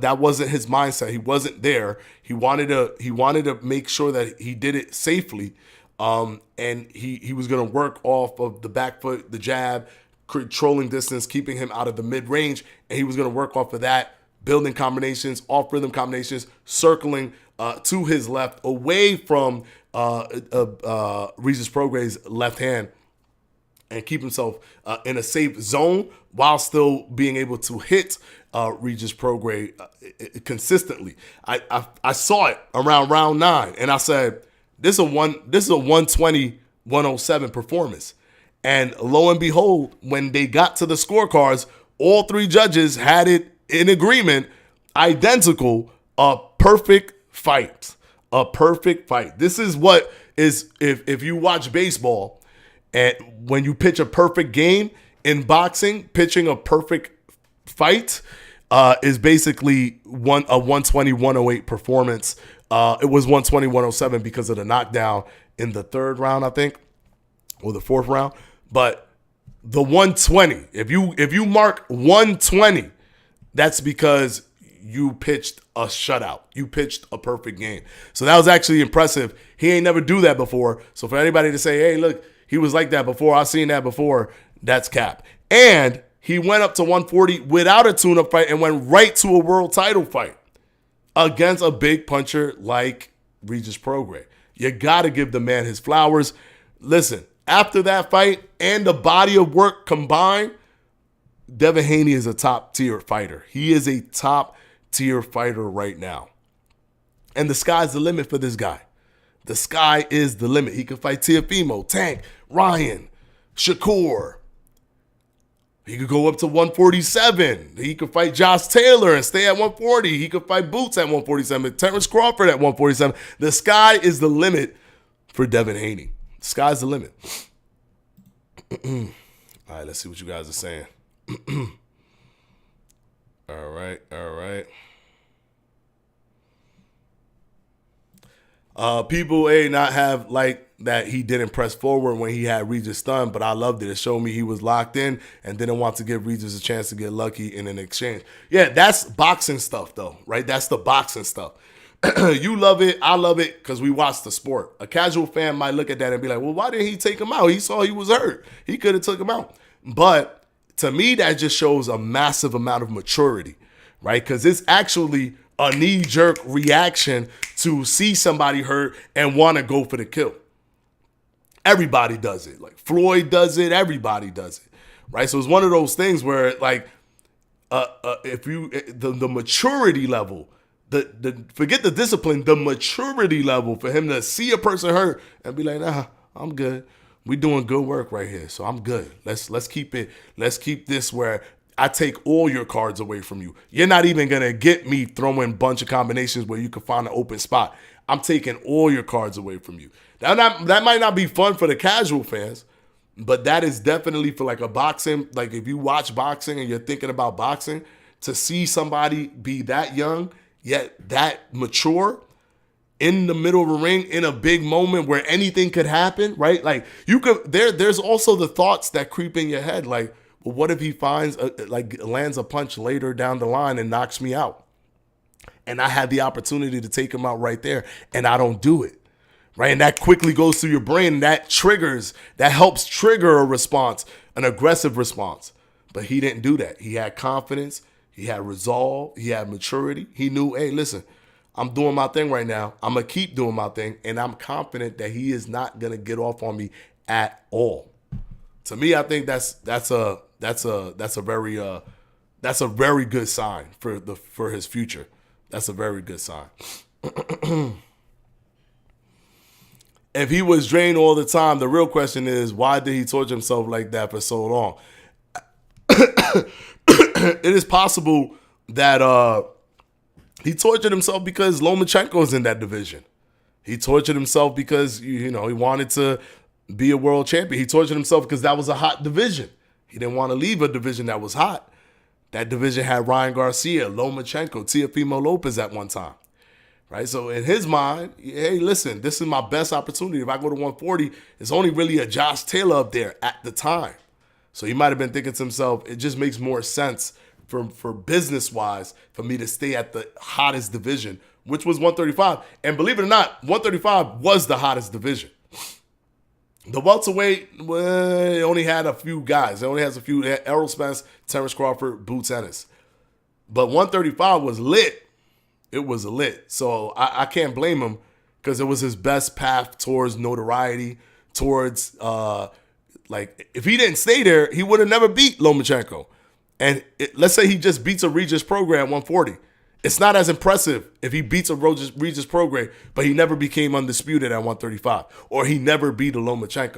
That wasn't his mindset. He wasn't there. He wanted to make sure that he did it safely. And he was going to work off of the back foot, the jab, controlling distance, keeping him out of the mid-range, and he was going to work off of that, building combinations, off-rhythm combinations, circling to his left, away from Regis Prograis' left hand, and keep himself in a safe zone while still being able to hit Regis Prograis consistently. I saw it around round 9, and I said, this is a 120, 107 performance. And lo and behold, when they got to the scorecards, all 3 judges had it in agreement, identical, a perfect fight. A perfect fight. This is what is, if you watch baseball, and when you pitch a perfect game, in boxing, pitching a perfect fight is basically a 120, 108 performance. It was 120, 107 because of the knockdown in the 3rd round, I think, or the 4th round. But the 120, if you mark 120, that's because you pitched a shutout. You pitched a perfect game. So that was actually impressive. He ain't never do that before. So for anybody to say, hey, look, he was like that before, I've seen that before, that's cap. And he went up to 140 without a tune-up fight and went right to a world title fight against a big puncher like Regis Prograis. You got to give the man his flowers. Listen, after that fight and the body of work combined, Devin Haney is a top-tier fighter. He is a top-tier fighter right now. And the sky's the limit for this guy. The sky is the limit. He could fight Teofimo, Tank, Ryan, Shakur. He could go up to 147. He could fight Josh Taylor and stay at 140. He could fight Boots at 147. Terrence Crawford at 147. The sky is the limit for Devin Haney. The sky's the limit. All right, let's see what you guys are saying. All right. People not have like that he didn't press forward when he had Regis stunned, but I loved it. It showed me he was locked in and didn't want to give Regis a chance to get lucky in an exchange. Yeah, that's boxing stuff though, right? That's the boxing stuff. You love it, I love it because we watch the sport. A casual fan might look at that and be like, well, why didn't he take him out? He saw he was hurt. He could have took him out. But to me, that just shows a massive amount of maturity, right? Because it's actually a knee-jerk reaction to see somebody hurt and want to go for the kill. Everybody does it. Like Floyd does it. Everybody does it, right? So it's one of those things where, like, if you the maturity level, the forget the discipline, the maturity level for him to see a person hurt and be like, nah, I'm good. We doing good work right here, so I'm good. Let's keep it. Let's keep this where I take all your cards away from you. You're not even gonna get me throwing a bunch of combinations where you can find an open spot. I'm taking all your cards away from you. That might not be fun for the casual fans, but that is definitely for like a boxing. Like if you watch boxing and you're thinking about boxing, to see somebody be that young yet that mature in the middle of a ring in a big moment where anything could happen, right? Like you could there's also the thoughts that creep in your head, like, well, what if he finds lands a punch later down the line and knocks me out? And I had the opportunity to take him out right there and I don't do it. Right? And that quickly goes through your brain. That helps trigger a response, an aggressive response. But he didn't do that. He had confidence. He had resolve. He had maturity. He knew, hey, listen, I'm doing my thing right now. I'm going to keep doing my thing. And I'm confident that he is not going to get off on me at all. To me, I think that's a very good sign for his future. That's a very good sign. If he was drained all the time, the real question is, why did he torture himself like that for so long? It is possible that he tortured himself because Lomachenko's in that division. He tortured himself because, he wanted to be a world champion. He tortured himself because that was a hot division. He didn't want to leave a division that was hot. That division had Ryan Garcia, Lomachenko, Teofimo Lopez at one time. Right? So in his mind, hey, listen, this is my best opportunity. If I go to 140, it's only really a Josh Taylor up there at the time. So he might have been thinking to himself, it just makes more sense for business-wise for me to stay at the hottest division, which was 135. And believe it or not, 135 was the hottest division. The welterweight it only had a few guys. It only has a few. It had Errol Spence, Terrence Crawford, Boots Ennis. But 135 was lit. It was lit. So I can't blame him because it was his best path towards notoriety, towards like if he didn't stay there, he would have never beat Lomachenko. And let's say he just beats a Regis Program 140. It's not as impressive if he beats a Regis Program, but he never became undisputed at 135, or he never beat a Lomachenko.